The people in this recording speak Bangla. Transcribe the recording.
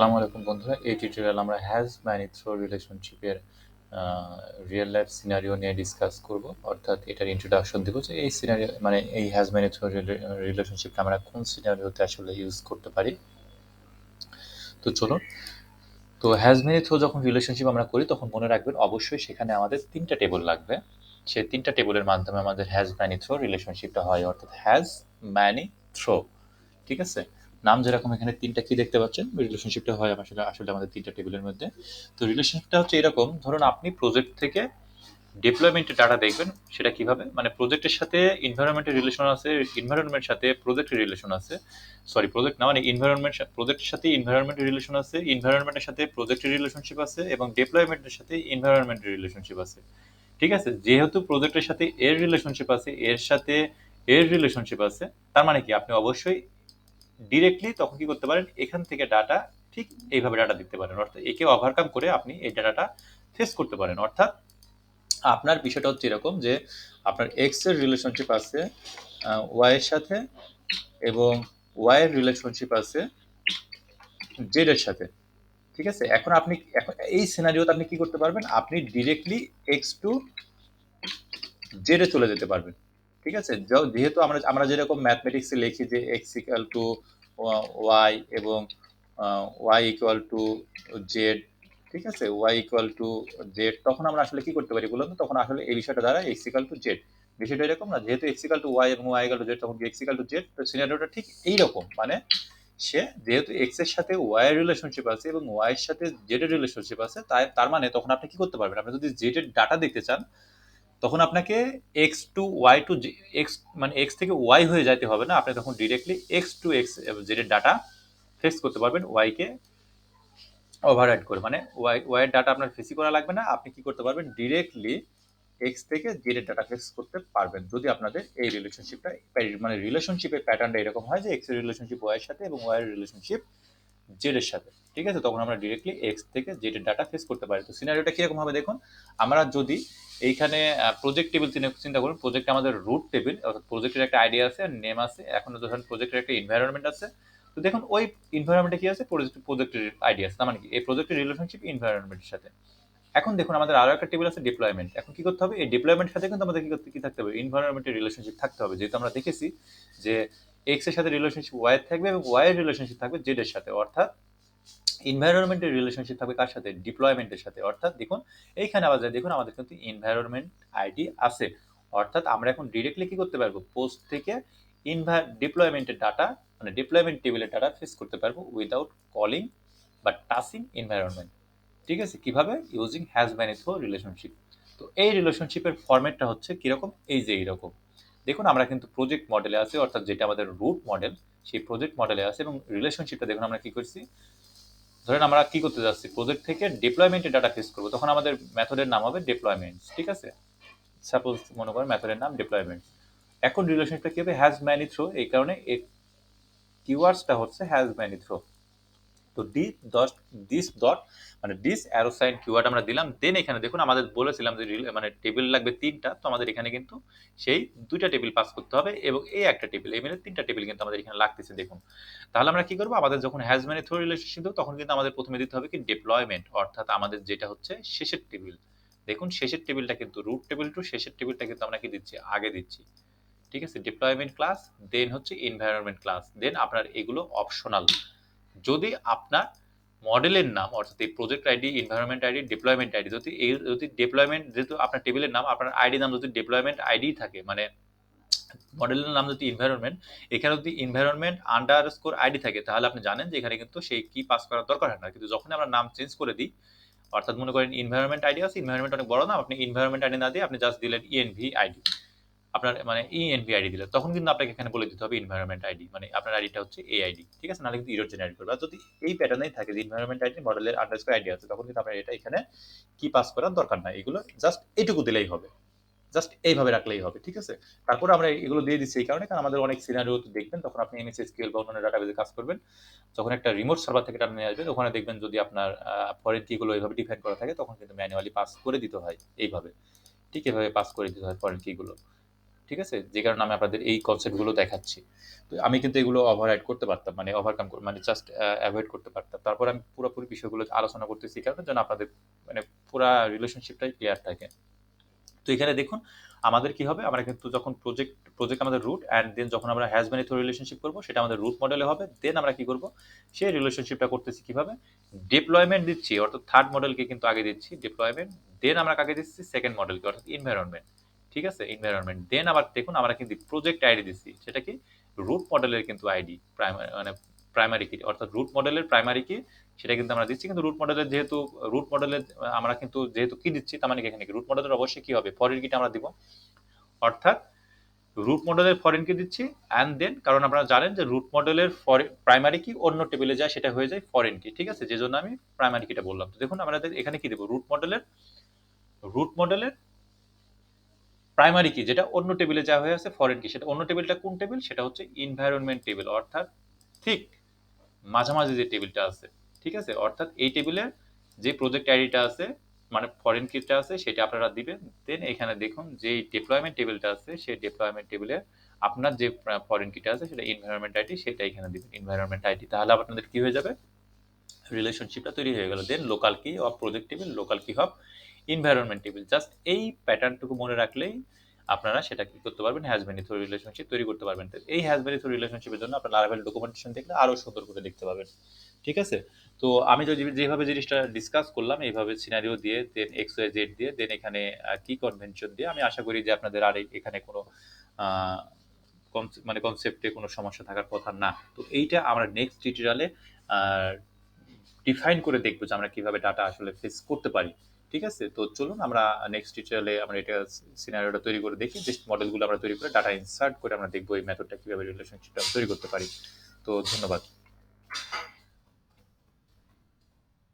আসসালামু আলাইকুম বন্ধুরা, এই টিউটোরিয়াল আমরা হ্যাজ ম্যানি থ্রো রিলেশনশিপের রিয়েল লাইফ সিনারিও নিয়ে ডিসকাস করব। অর্থাৎ এটার ইন্ট্রোডাকশন দিব যে এই সিনারিও মানে এই হ্যাজ ম্যানি থ্রো রিলেশনশিপটা আমরা কোন সিনারিওতে আসলে ইউজ করতে পারি। তো চলুন, তো হ্যাজ ম্যানি থ্রো যখন রিলেশনশিপ আমরা করি তখন মনে রাখবেন অবশ্যই সেখানে আমাদের তিনটা টেবল লাগবে। সেই তিনটা টেবলের মাধ্যমে আমাদের হ্যাজ ম্যানি থ্রো রিলেশনশিপটা হয়, অর্থাৎ হ্যাজ ম্যানি থ্রো। ঠিক আছে, নাম যেরকম এখানে তিনটা কি দেখতে পাচ্ছেন, রিলেশনশিপটা হয় আসলে আসলে আমাদের তিনটা টেবিলের মধ্যে। তো রিলেশনশিপটা হচ্ছে এরকম, ধরুন আপনি প্রজেক্ট থেকে ডিপ্লয়মেন্টের ডাটা দেখবেন। সেটা কিভাবে, মানে প্রজেক্টের সাথে ইনভায়রনমেন্টের রিলেশন আছে, ইনভায়রনমেন্টের সাথে প্রজেক্টের রিলেশন আছে। সরি, প্রজেক্ট না, মানে ইনভায়রনমেন্ট, প্রজেক্টের সাথে ইনভায়রনমেন্টের রিলেশন আছে, ইনভায়রনমেন্টের সাথে প্রজেক্টের রিলেশনশিপ আছে, এবং ডিপ্লয়মেন্টের সাথে ইনভায়রনমেন্টের রিলেশনশিপ আছে। ঠিক আছে, যেহেতু প্রজেক্টের সাথে এর রিলেশনশিপ আছে, এর সাথে এর রিলেশনশিপ আছে, তার মানে কি আপনি অবশ্যই ডিরেক্টলি তখন কি করতে পারেন, এখান থেকে ডাটা ঠিক এইভাবে ডাটা দিতে পারেন। অর্থাৎ একে ওভারকাম করে আপনি এই ডাটাটা ফেস করতে পারেন। অর্থাৎ আপনার বিষয়টা হচ্ছে এরকম যে আপনার এক্স এর রিলেশনশিপ আছে ওয়াই এর সাথে, এবং ওয়াই এর রিলেশনশিপ আছে জেড এর সাথে। ঠিক আছে, এখন এই সিনারিওতে আপনি কি করতে পারবেন, আপনি ডিরেক্টলি এক্স টু জেড এ চলে যেতে পারবেন। ঠিক আছে, যেহেতু আমরা আমরা যেরকম ম্যাথমেটিক্সে লিখি যে এক্স ইকুয়াল টু ওয়াই, এবং ওয়াই ইকুয়াল টু জেড। ঠিক আছে, ওয়াই ইকুয়াল টু জেড, তখন আমরা আসলে কি করতে পারি বলুন তো, তখন আসলে এই বিষয়টা দ্বারা এক্স ইকুয়াল টু জেড। বিষয়টা এরকম না, যেহেতু এক্স ইকুয়াল টু ওয়াই এবং ওয়াই ইকুয়াল টু জেড, তখন এক্স ইকুয়াল টু জেড। তো সিনারিওটা ঠিক এইরকম, মানে সে যেহেতু এক্স এর সাথে ওয়াই এর রিলেশনশিপ আছে এবং ওয়াই এর সাথে জেড এর রিলেশনশিপ আছে, তাই তার মানে তখন আপনি কি করতে পারবেন, আপনি যদি জেড এর ডাটা দেখতে চান তখন আপনাকে X to Y to X, মানে এক্স থেকে ওয়াই হয়ে যাইতে হবে না, আপনি তখন directly X to X Z এর ডাটা ফেস করতে পারবেন ওয়াই কে ওভাররাইড করে। মানে ওয়াই এর ডাটা আপনার ফেসই করা লাগবে না, আপনি কি করতে পারবেন, ডিরেক্টলি এক্স থেকে জেড এর ডাটা ফেস করতে পারবেন, যদি আপনাদের এই রিলেশনশিপটা, মানে রিলেশনশিপের প্যাটার্নটা এরকম হয় যে এক্স এর রিলেশনশিপ ওয়াই এর সাথে এবং ওয়াই এর রিলেশনশিপ জেড এর সাথে। ঠিক আছে, তখন আমরা ডিরেক্টলি এক্স থেকে জেড এর ডাটা ফেস করতে পারি। তো সিনারিওটা কিরকম হবে দেখুন, আমরা যদি এইখানে প্রজেক্ট টেবিল চিন্তা করুন, প্রজেক্ট আমাদের রুট টেবিল, অর্থাৎ প্রজেক্টের একটা আইডিয়া আছে, নেম আছে, এখন ধরেন প্রজেক্টের একটা এনভায়রনমেন্ট আছে। তো দেখুন ওই এনভায়রনমেন্টে কি আছে, প্রজেক্টের আইডিয়া আছে, তার মানে কি এই প্রজেক্টের রিলেশনশিপ এনভায়রনমেন্টের সাথে। এখন দেখুন আমাদের আরো একটা টেবিল আছে ডিপ্লয়মেন্ট। এখন কি করতে হবে, এই ডিপ্লয়মেন্টের সাথে কিন্তু আমাদের কি থাকতে হবে, এনভায়রনমেন্টের রিলেশনশিপ থাকতে হবে, যেহেতু আমরা দেখেছি যে এক্স এর সাথে রিলেশনশিপ ওয়াই এর থাকবে এবং ওয়াই এর রিলেশনশিপ থাকবে জেড এর সাথে। অর্থাৎ এনভায়রনমেন্টের রিলেশনশিপ থাকবে কার সাথে, ডিপ্লয়মেন্টের সাথে। অর্থাৎ দেখুন এইখানে আবার দেখুন আমাদের কিন্তু এনভায়রনমেন্ট আইডি আছে। অর্থাৎ আমরা এখন ডিরেক্টলি কি করতে পারবো, পোস্ট থেকে ডিপ্লয়মেন্টের ডাটা, মানে ডিপ্লয়মেন্ট টেবিলের ডাটা ফেস করতে পারবো উইদাউট কলিং বা টাচিং এনভায়রনমেন্ট। ঠিক আছে, কিভাবে, using has many through relationship. তো এই রিলেশনশিপের ফরম্যাটটা হচ্ছে কিরকম, এই যে এইরকম। দেখুন আমরা কিন্তু প্রজেক্ট মডেলে আছে, অর্থাৎ যেটা আমাদের রুট মডেল, সেই প্রজেক্ট মডেলে আছে, এবং রিলেশনশিপটা দেখুন আমরা কি করছি, ধরেন আমরা কি করতে যাচ্ছি, প্রজেক্ট থেকে ডিপ্লয়মেন্টের ডাটা ফেস করবো, তখন আমাদের মেথডের নাম হবে ডিপ্লয়মেন্ট। ঠিক আছে, সাপোজ মনে করেন মেথডের নাম ডিপ্লয়মেন্ট। এখন রিলেশনশিপটা কি হবে, হ্যাজ ম্যানি থ্রো, এই কারণে কিওয়ার্ডসটা হচ্ছে হ্যাজ ম্যানি থ্রো। তো দিস ডট, মানে দিস অ্যারো সাইন কিওয়ার্ড আমরা দিলাম। দেন এখানে দেখুন আমাদের বলেছিলাম যে মানে টেবিল লাগবে তিনটা, তো আমাদের এখানে কিন্তু সেই দুইটা টেবিল পাস করতে হবে, এবং এই একটা টেবিল, এই মিলে তিনটা টেবিল কিন্তু আমাদের এখানে লাগতেছে। দেখুন তাহলে আমরা কি করবো, আমাদের যখন হ্যাজ ম্যানি থ্রো রিলেশনশিপ দেবো তখন কিন্তু আমাদের প্রথমে দিতে হবে কি ডিপ্লয়মেন্ট, অর্থাৎ আমাদের যেটা হচ্ছে শেষের টেবিল। দেখুন শেষের টেবিলটা কিন্তু রুট টেবিল টু শেষের টেবিলটা কিন্তু আমরা কি দিচ্ছি, আগে দিচ্ছি। ঠিক আছে, ডিপ্লয়মেন্ট ক্লাস, দেন হচ্ছে এনভায়রনমেন্ট ক্লাস, দেন আপনার এগুলো অপশনাল। যদি আপনার মডেলের নাম, অর্থাৎ এই project ID, environment ID, deployment ID, যদি ডিপ্লয়মেন্ট, যেহেতু আপনার টেবিলের নাম, আপনার আইডি নাম যদি ডিপ্লয়মেন্ট আইডি থাকে, মানে মডেলের নাম যদি এনভায়রনমেন্ট, এখানে যদি এনভায়রনমেন্ট আন্ডারস্কোর আইডি থাকে, তাহলে আপনি জানেন যে এখানে কিন্তু সেই কি পাস করার দরকার হয় না। কিন্তু যখন আমরা নাম চেঞ্জ করে দিই, অর্থাৎ মনে করেন এনভায়রনমেন্ট আইডি আছে, এনভায়রনমেন্ট অনেক বড় নাম, আপনি এনভায়রনমেন্ট আইডি না দিয়ে আপনি জাস্ট দিলেন ইএনভি আইডি, আপনার মানে ইএনভি আইডি দিলেন, তখন কিন্তু আপনাকে এখানে বলে দিতে হবে এনভায়রনমেন্ট আইডি, মানে আপনার আইডিটা হচ্ছে এই আইডি। ঠিক আছে, নাহলে কিন্তু এরর জেনারেট করবে। আর যদি এই প্যাটার্নেই থাকে যে এনভায়রনমেন্ট আইডি মডেলের আন্ডারস্কোর আইডি আছে, তখন কিন্তু আপনার এটা এখানে কি পাস করার দরকার নাই, এগুলো জাস্ট এইটুকু দিলেই হবে, জাস্ট এইভাবে রাখলেই হবে। ঠিক আছে, তারপর আমরা এগুলো দিয়ে দিচ্ছি এই কারণে, কারণ আমাদের অনেক সিনারিও দেখবেন, তখন আপনি এমএস এসকিউএল বা অন্যান্য ডাটাবেজে কাজ করবেন, যখন একটা রিমোট সার্ভার থেকে টার্মিনাল আসবেন, ওখানে দেখবেন যদি আপনার ফরেন কিগুলো এইভাবে ডিফাইন করা থাকে, তখন কিন্তু ম্যানুয়ালি পাস করে দিতে হয় এইভাবে। ঠিক এভাবে পাস করে দিতে হয় ফরেন কিগুলো। ঠিক আছে? যে কারণে আমি আপনাদের এই কনসেপ্টগুলো দেখাচ্ছি। তো আমি কিন্তু এগুলো ওভাররাইড করতে পারতাম, মানে ওভারকাম মানে জাস্ট এভয়েড করতে পারতাম। তারপর আমি পুরোপুরি বিষয়গুলো আলোচনা করতেছি এই কারণে যেন আপনাদের মানে পুরা রিলেশনশিপটাই ক্লিয়ার থাকে। তো এখানে দেখুন আমাদের কি হবে, আমরা কিন্তু যখন প্রজেক্ট প্রজেক্ট আমাদের রুট, অ্যান্ড দেন যখন আমরা হ্যাজ মেনি থ্রু রিলেশনশিপ করবো সেটা আমাদের রুট মডেলে হবে। দেন আমরা কি করব, সেই রিলেশনশিপটা করতেছি কিভাবে, ডিপ্লয়মেন্ট দিচ্ছি, অর্থাৎ থার্ড মডেলকে কিন্তু আগে দিচ্ছি ডিপ্লয়মেন্ট। দেন আমরা কাকে দিচ্ছি, সেকেন্ড মডেলকে, অর্থাৎ ইনভায়রনমেন্ট। ঠিক আছে, ইনভায়রনমেন্ট। দেন আবার দেখুন আমরা কিন্তু প্রজেক্ট আইডি দিচ্ছি, সেটা কি রুট মডেলের কিন্তু আইডি, প্রাইমারি মানে প্রাইমারি কি, অর্থাৎ রুট মডেলের প্রাইমারি কি সেটা কিন্তু আমরা দিচ্ছি। কিন্তু রুট মডেলের যেহেতু রুট মডেলের আমরা কিন্তু যেহেতু কি দিচ্ছি, তার মানে কি এখানে রুট মডেলের অবশ্যই কি হবে, ফরেন কিটা আমরা দিব। অর্থাৎ রুট মডেলের ফরেন কি দিচ্ছি, অ্যান্ড দেন কারণ আপনারা জানেন যে রুট মডেলের প্রাইমারি কি অন্য টেবিলে যায়, সেটা হয়ে যায় ফরেন কি। ঠিক আছে, যে জন্য আমি প্রাইমারি কিটা বললাম। তো দেখুন আমাদের এখানে কি দেবো, রুট মডেলের প্রাইমারি কি যেটা অন্য টেবিলে যা হয়ে আছে ফরেন কি, সেটা অন্য টেবিলটা কোন টেবিল, সেটা হচ্ছে এনভায়রনমেন্ট টেবিল, অর্থাৎ ঠিক মাঝামাঝি যে টেবিলটা আছে। ঠিক আছে, অর্থাৎ এই টেবিলের যে প্রজেক্ট আইডিটা আছে মানে ফরেন কিটা আছে সেটা আপনারা দিবেন। দেন এখানে দেখুন যে ডিপ্লয়মেন্ট টেবিলটা আছে সেই ডিপ্লয়মেন্ট টেবিলে আপনার যে ফরেন কিটা আছে সেটা এনভায়রনমেন্ট আইডি, সেটা এখানে দিবেন এনভায়রনমেন্ট আইডি। তাহলে আপনাদের কি হয়ে যাবে, রিলেশনশিপটা তৈরি হয়ে গেল। দেন লোকাল কি অফ প্রজেক্ট টেবিল, লোকাল কি অফ এনভায়রনমেন্ট টেবিল। জাস্ট এই প্যাটার্নটুকু মনে রাখলেই আপনারা সেটা কি করতে পারবেন, হ্যাজ মেনি থ্রু রিলেশনশিপ তৈরি করতে পারবেন। তো এই হ্যাজ মেনি থ্রু রিলেশনশিপের জন্য আপনার লারাভেল ডকুমেন্টেশন দেখলে আরো সুন্দর করে দেখতে পাবেন। ঠিক আছে, তো আমি যদি যেভাবে জিনিসটা ডিসকাস করলাম এইভাবে সিনারিও দিয়ে দেন এক্স ওয়াই জেড দিয়ে দেন এখানে কি কনভেনশন দিয়ে, আমি আশা করি যে আপনাদের আর এখানে কোনো আহ, মানে কনসেপ্টে কোনো সমস্যা থাকার কথা না। তো এইটা আমরা নেক্সট টিউটোরিয়ালে ডিফাইন করে দেখবো যে আমরা কিভাবে ডাটা আসলে ফেস করতে পারি। ঠিক আছে, তো চলুন আমরা নেক্সট টিউটোরিয়ালে আমরা এটা সিনারিওটা তৈরি করে দেখি, যে মডেলগুলো আমরা তৈরি করে ডাটা ইনসার্ট করে আমরা দেখবো এই মেথডটা কিভাবে রিলেশনশিপটা তৈরি করতে পারি। তো ধন্যবাদ।